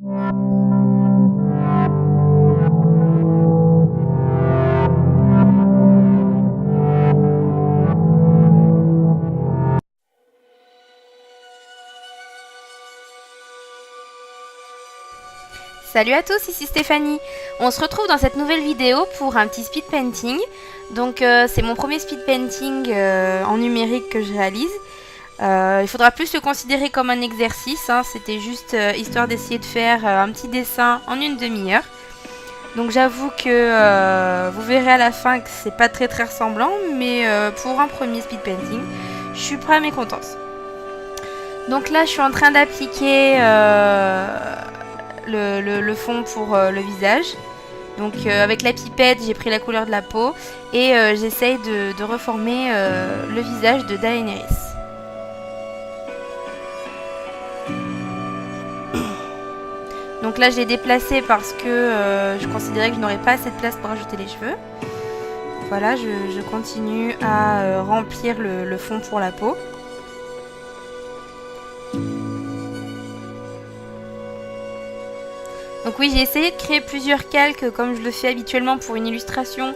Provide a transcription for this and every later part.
Salut à tous, ici Stéphanie. On se retrouve dans cette nouvelle vidéo pour un petit speed painting. Donc c'est mon premier speed painting en numérique que je réalise. Il faudra plus le considérer comme un exercice, hein. C'était juste histoire d'essayer de faire un petit dessin en une demi-heure. Donc j'avoue que vous verrez à la fin que c'est pas très ressemblant, mais pour un premier speed painting, je suis prêt à mes contents. Donc là je suis en train d'appliquer le fond pour le visage. Donc avec la pipette j'ai pris la couleur de la peau et j'essaye de reformer le visage de Daenerys. Donc là je l'ai déplacé parce que je considérais que je n'aurais pas assez de place pour ajouter les cheveux. Voilà, je continue à remplir le fond pour la peau. Donc oui, j'ai essayé de créer plusieurs calques comme je le fais habituellement pour une illustration,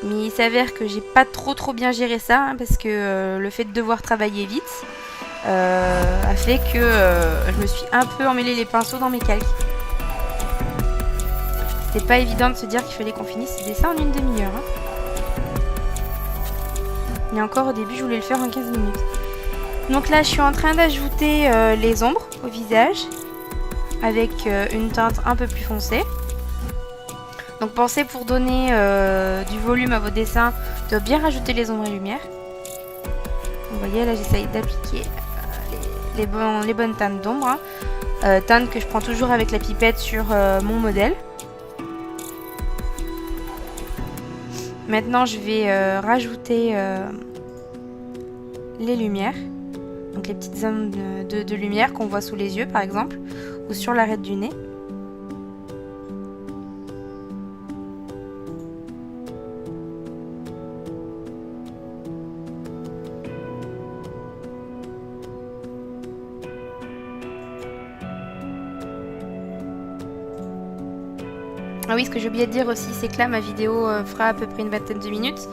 mais il s'avère que j'ai pas trop bien géré ça, hein, parce que le fait de devoir travailler vite a fait que je me suis un peu emmêlé les pinceaux dans mes calques. C'était pas évident de se dire qu'il fallait qu'on finisse ce dessin en une demi-heure. Hein. Et encore au début, je voulais le faire en 15 minutes. Donc là, je suis en train d'ajouter les ombres au visage, avec une teinte un peu plus foncée. Donc pensez, pour donner du volume à vos dessins, de bien rajouter les ombres et lumières. Vous voyez, là j'essaye d'appliquer les bonnes teintes d'ombre, hein. Teintes que je prends toujours avec la pipette sur mon modèle. Maintenant je vais rajouter les lumières. Donc les petites zones de lumière qu'on voit sous les yeux par exemple, ou sur l'arête du nez. Ah oui, ce que j'ai oublié de dire aussi, c'est que là ma vidéo fera à peu près une vingtaine de minutes,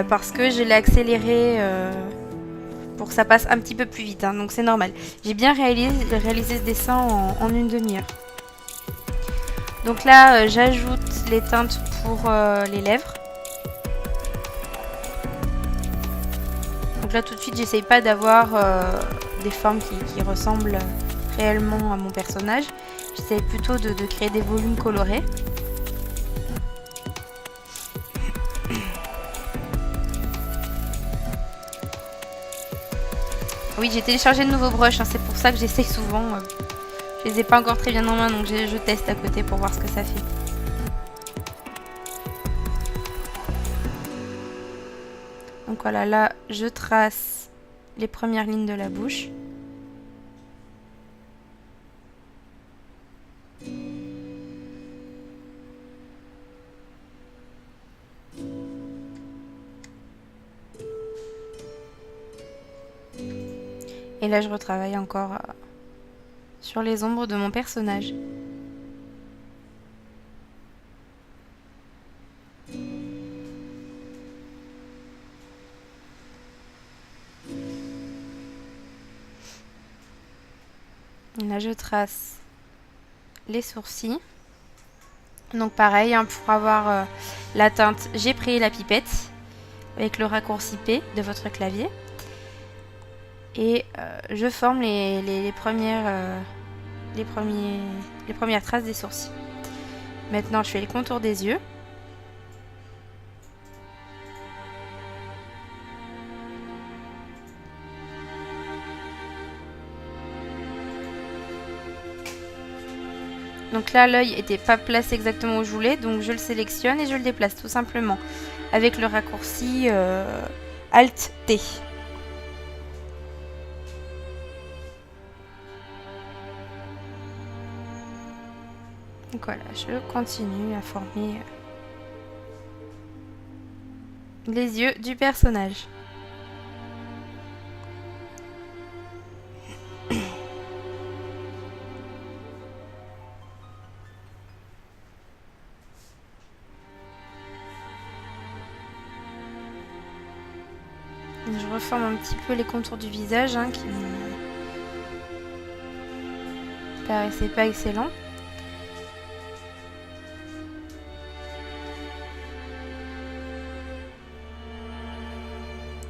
parce que je l'ai accélérée pour que ça passe un petit peu plus vite, hein, donc c'est normal. J'ai bien réalisé ce dessin en une demi-heure. Donc là, j'ajoute les teintes pour les lèvres. Donc là, tout de suite, j'essaye pas d'avoir des formes qui ressemblent réellement à mon personnage. J'essaye plutôt de créer des volumes colorés. Oui, j'ai téléchargé de nouveaux brushes, hein, c'est pour ça que j'essaye souvent. Je les ai pas encore très bien en main, donc je teste à côté pour voir ce que ça fait. Donc voilà, là je trace les premières lignes de la bouche. Et là je retravaille encore sur les ombres de mon personnage. Là je trace les sourcils. Donc pareil, hein, pour avoir la teinte, j'ai pris la pipette avec le raccourci P de votre clavier. Et je forme les premières traces des sourcils. Maintenant je fais les contours des yeux. Donc là, l'œil n'était pas placé exactement où je voulais, donc je le sélectionne et je le déplace tout simplement avec le raccourci Alt-T. Donc voilà, je continue à former les yeux du personnage. reforme un petit peu les contours du visage hein, qui me paraissaient pas excellents.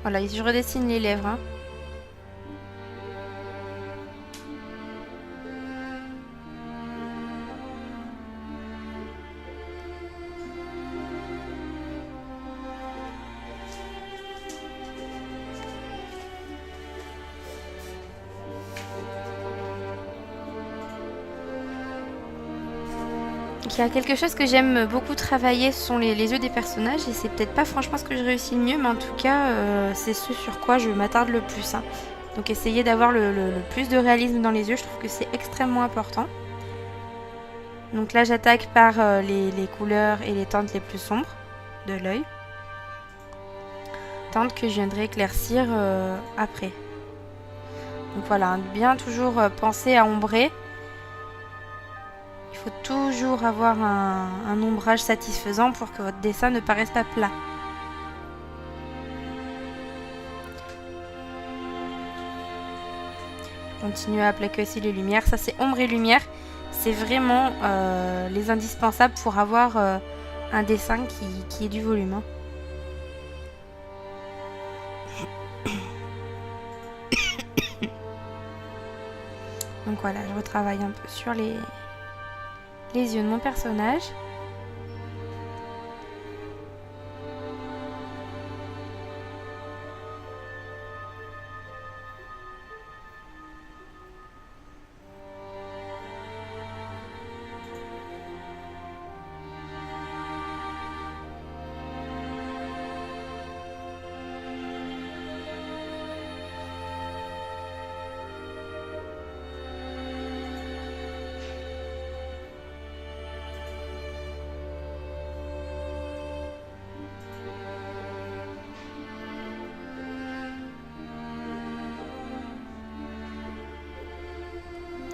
Voilà, je redessine les lèvres. Hein. Il y a quelque chose que j'aime beaucoup travailler, ce sont les yeux des personnages, et c'est peut-être pas franchement ce que je réussis le mieux, mais en tout cas c'est ce sur quoi je m'attarde le plus. Hein. Donc essayer d'avoir le plus de réalisme dans les yeux, je trouve que c'est extrêmement important. Donc là j'attaque par les couleurs et les teintes les plus sombres de l'œil. Teintes que je viendrai éclaircir après. Donc voilà, bien toujours penser à ombrer. Il faut toujours avoir un ombrage satisfaisant pour que votre dessin ne paraisse pas plat. Continuez à appliquer aussi les lumières. Ça c'est ombre et lumière. C'est vraiment les indispensables pour avoir un dessin qui ait du volume. Hein. Donc voilà, je retravaille un peu sur les yeux de mon personnage.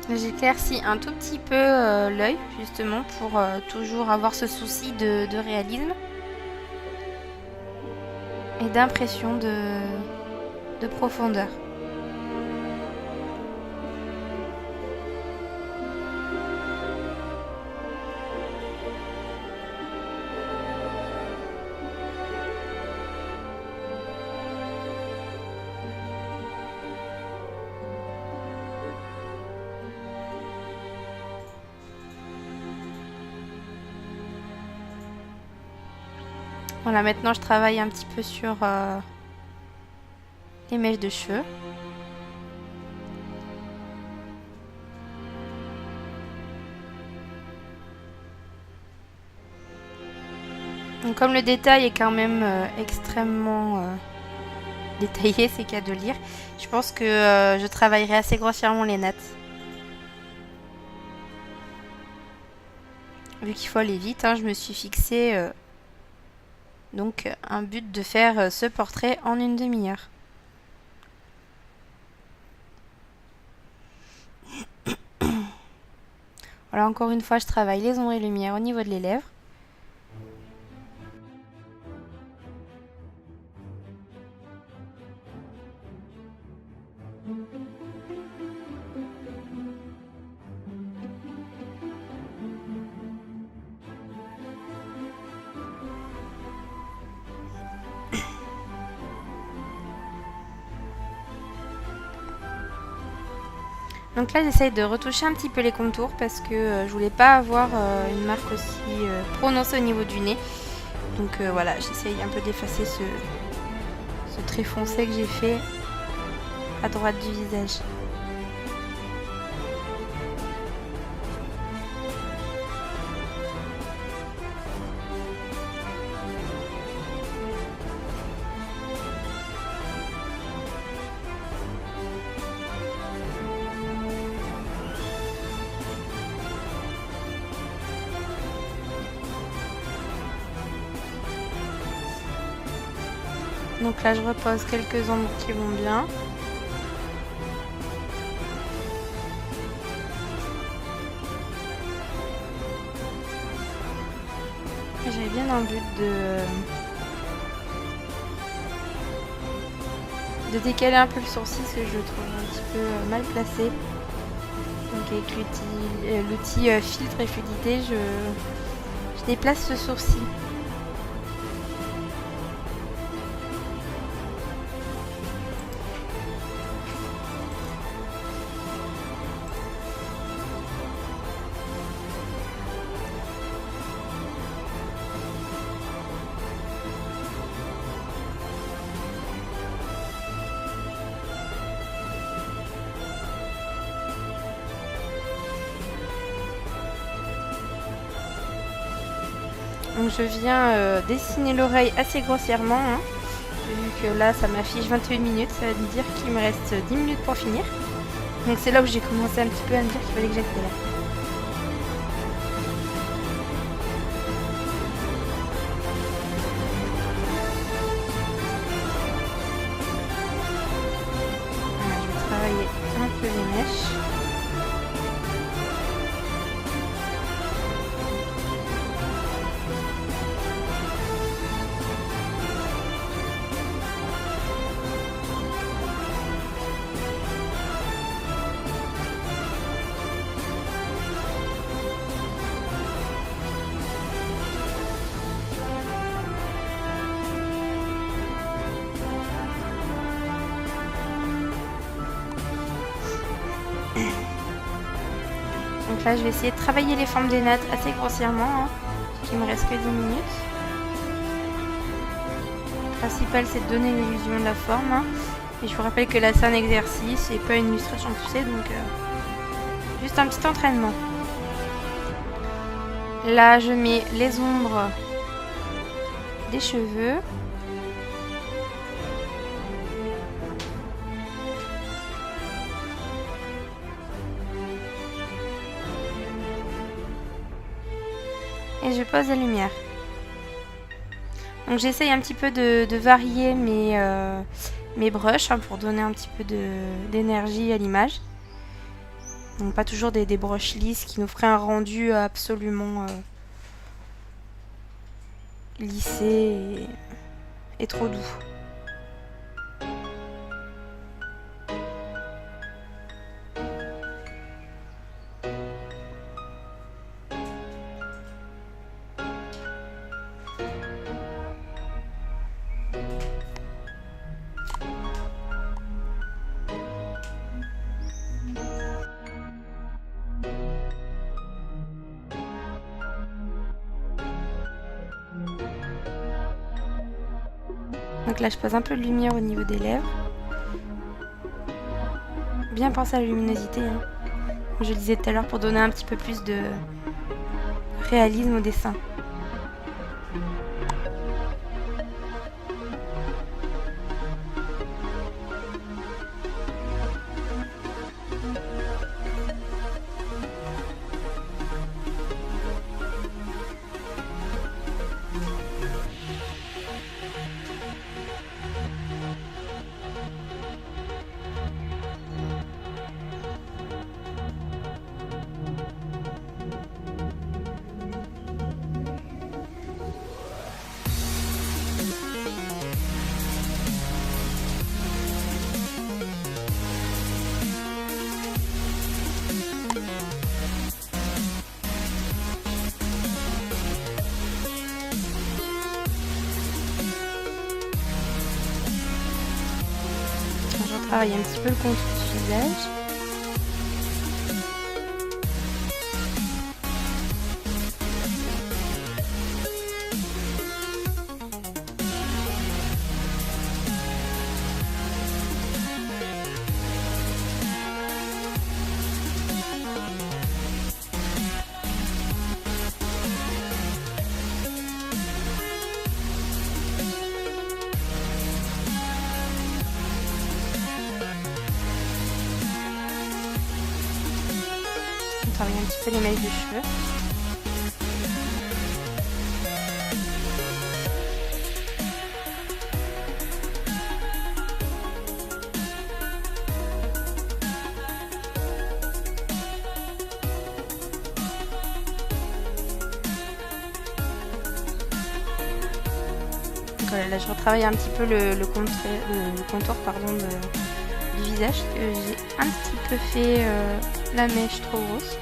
J'éclaircis un tout petit peu l'œil, justement, pour toujours avoir ce souci de réalisme et d'impression de profondeur. Voilà, maintenant je travaille un petit peu sur les mèches de cheveux. Donc, comme le détail est quand même extrêmement détaillé, c'est qu'à de lire, je pense que je travaillerai assez grossièrement les nattes. Vu qu'il faut aller vite, hein, je me suis fixé... donc un but de faire ce portrait en une demi-heure. Voilà, encore une fois, je travaille les ombres et lumières au niveau de les lèvres. Donc là j'essaye de retoucher un petit peu les contours parce que je voulais pas avoir une marque aussi prononcée au niveau du nez. Donc voilà, j'essaye un peu d'effacer ce trait foncé que j'ai fait à droite du visage. Donc là je repose quelques ombres qui vont bien. J'avais bien un but de décaler un peu le sourcil parce que je le trouve un petit peu mal placé. Donc avec l'outil filtre et fluidité, je déplace ce sourcil. Donc je viens dessiner l'oreille assez grossièrement, hein, vu que là ça m'affiche 28 minutes, ça veut dire qu'il me reste 10 minutes pour finir. Donc c'est là où j'ai commencé un petit peu à me dire qu'il fallait que j'accélère. Voilà, je vais travailler un peu les mèches. Donc là je vais essayer de travailler les formes des nattes assez grossièrement, hein, qu'il me reste que 10 minutes. Le principal c'est de donner l'illusion de la forme, hein. Et je vous rappelle que là c'est un exercice et pas une illustration poussée, donc juste un petit entraînement. Là je mets les ombres des cheveux. Et je pose la lumière. Donc j'essaye un petit peu de varier mes brushes, hein, pour donner un petit peu d'énergie à l'image. Donc pas toujours des brushes lisses qui nous feraient un rendu absolument lissé et trop doux. Donc là je pose un peu de lumière au niveau des lèvres. Bien penser à la luminosité, hein. Comme je le disais tout à l'heure, pour donner un petit peu plus de réalisme au dessin. Je travaille un petit peu le contour du visage. On travaille un petit peu les mailles de cheveux. Voilà, là je retravaille un petit peu le contour pardon, du visage. J'ai un petit peu fait la mèche trop grosse.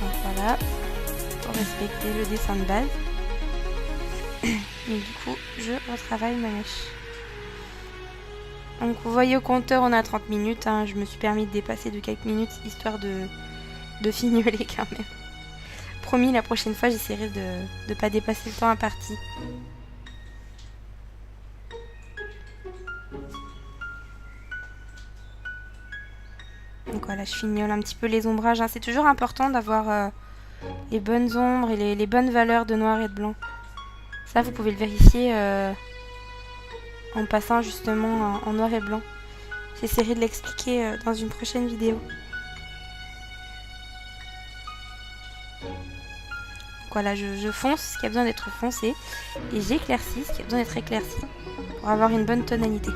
Donc voilà, pour respecter le dessin de base. Et du coup, je retravaille ma mèche. Donc vous voyez au compteur, on a 30 minutes. Hein. Je me suis permis de dépasser de quelques minutes, histoire de fignoler quand même. Promis, la prochaine fois, j'essaierai de ne pas dépasser le temps imparti. Donc voilà, je fignole un petit peu les ombrages. Hein. C'est toujours important d'avoir les bonnes ombres et les bonnes valeurs de noir et de blanc. Ça, vous pouvez le vérifier en passant justement en noir et blanc. J'essaierai de l'expliquer dans une prochaine vidéo. Donc voilà, je fonce ce qui a besoin d'être foncé et j'éclaircis ce qui a besoin d'être éclairci pour avoir une bonne tonalité.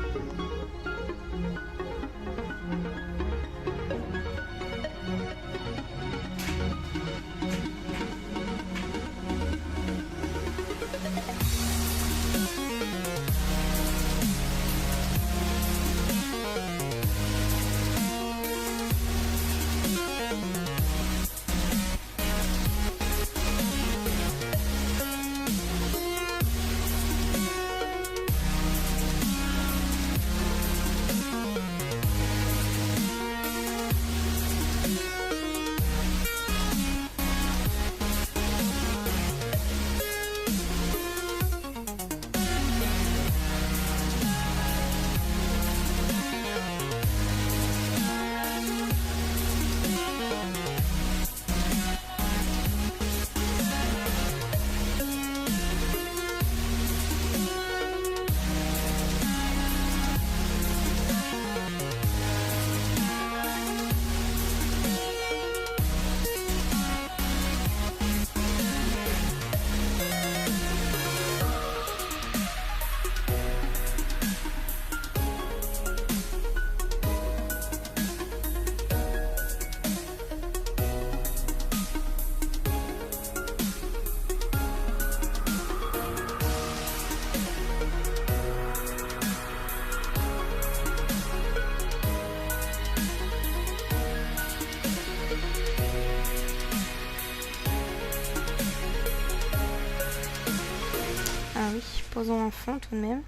Ah oui, posons un fond tout de même.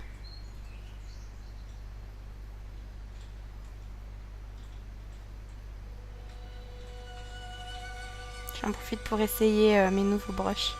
J'en profite pour essayer mes nouveaux brushes.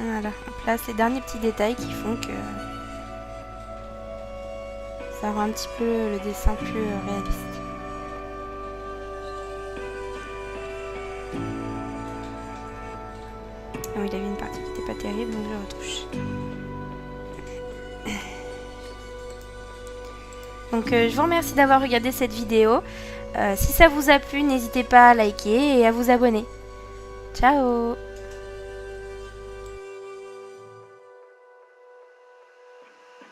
Voilà, on place les derniers petits détails qui font que ça rend un petit peu le dessin plus réaliste. Ah oui, il avait une partie qui n'était pas terrible, donc je retouche. Donc je vous remercie d'avoir regardé cette vidéo. Si ça vous a plu, n'hésitez pas à liker et à vous abonner. Ciao!